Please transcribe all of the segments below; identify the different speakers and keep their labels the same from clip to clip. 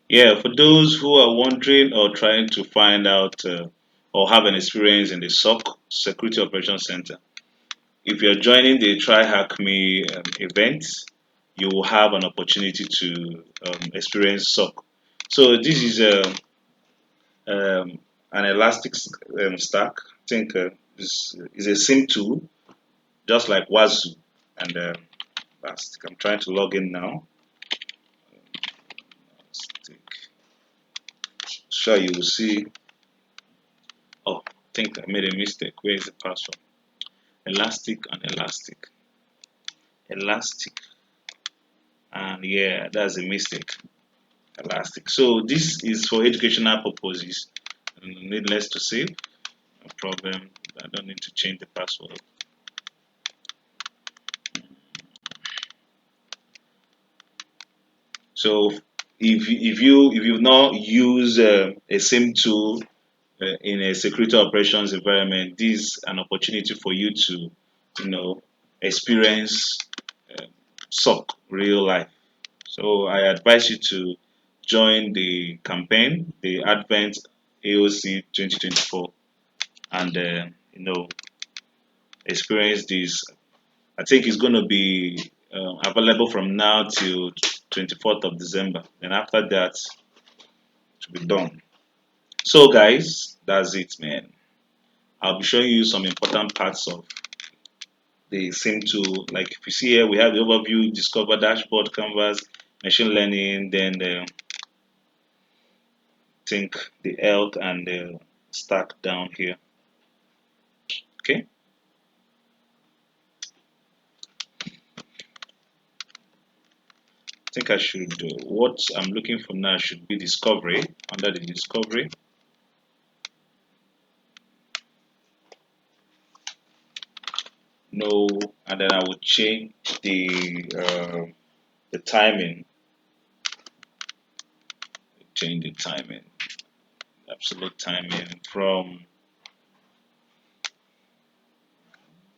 Speaker 1: Yeah, for those who are wondering or trying to find out or have an experience in the SOC Security Operations Center, if you're joining the TryHackMe event, you will have an opportunity to experience SOC. So this is an elastic stack. I think is a SIM tool, just like Wazoo and Elastic. I'm trying to log in now. Sure, you will see. Oh, I think I made a mistake. Where is the password? Elastic and Elastic. Elastic. And yeah, that's a mistake. Elastic. So this is for educational purposes. Needless to say, no problem. I don't need to change the password. So if you've not used a SIM tool in a security operations environment, this is an opportunity for you to, you know, experience uh, SOC real life. So I advise you to join the campaign, the Advent AOC 2024, and experience this. I think it's going to be available from now till 24th of December. And after that, to be done. So guys, that's it, man. I'll be showing you some important parts of the same tool. Like if you see here, we have the overview, discover dashboard, canvas, machine learning, then the think the elk and the stack down here. Okay. I think I should what I'm looking for now should be discovery. Under the discovery, no, and then I will change the timing. Change the timing, absolute timing from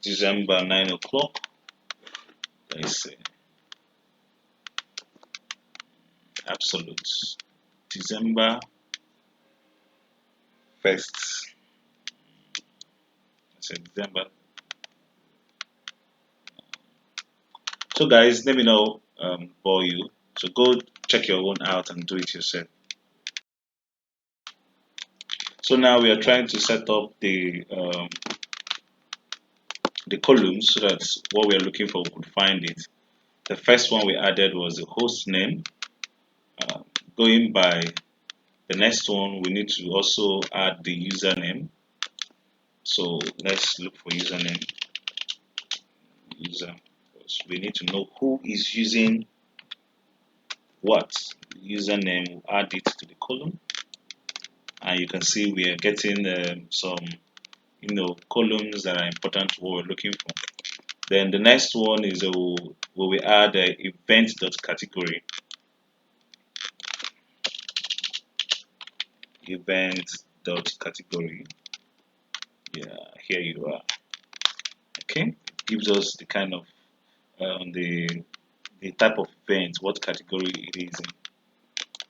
Speaker 1: December 9 o'clock. Let's say absolute December 1st. I said December. So guys, let me know for you. So go check your own out and do it yourself. So now we are trying to set up the columns so that what we are looking for we could find it. The first one we added was the host name. Uh, Going by the next one, we need to also add the username. So let's look for username. User, because we need to know who is using what. Username, we'll add it to the column, and you can see we are getting some columns that are important to what we're looking for. Then the next one is where we add event.category. Event.category. Yeah, here you are. Okay, gives us the kind of um, the the type of event, what category it is in.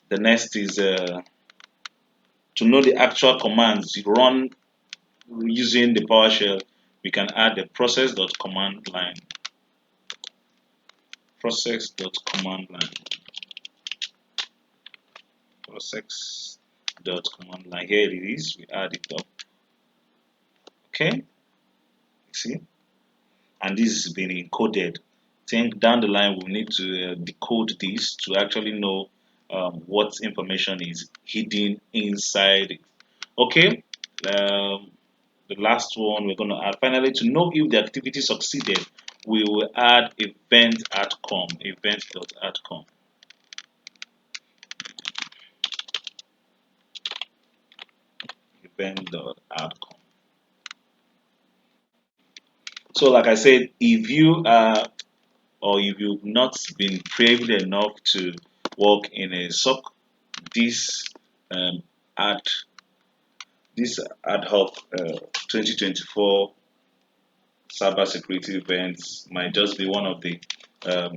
Speaker 1: The next is to know the actual commands you run using the PowerShell. We can add the process.command line. Process.command line. Process.command line. Here it is. We add it up. Okay, see, and this is being encoded. Think down the line we'll need to decode this to actually know what information is hidden inside it. Okay, um, the last one we're going to add finally to know if the activity succeeded, we will add event.outcome. Event.outcome. So like I said, if you are or if you've not been privileged enough to work in a SOC, this um, ad this ad hoc 2024 cybersecurity events might just be one of the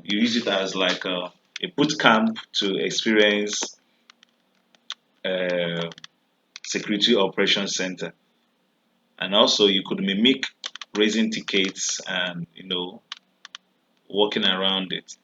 Speaker 1: you use it as like a boot camp to experience uh, security operations center, and also you could mimic raising tickets and working around it.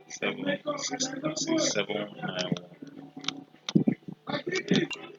Speaker 1: Seven 6 6 7 9 1.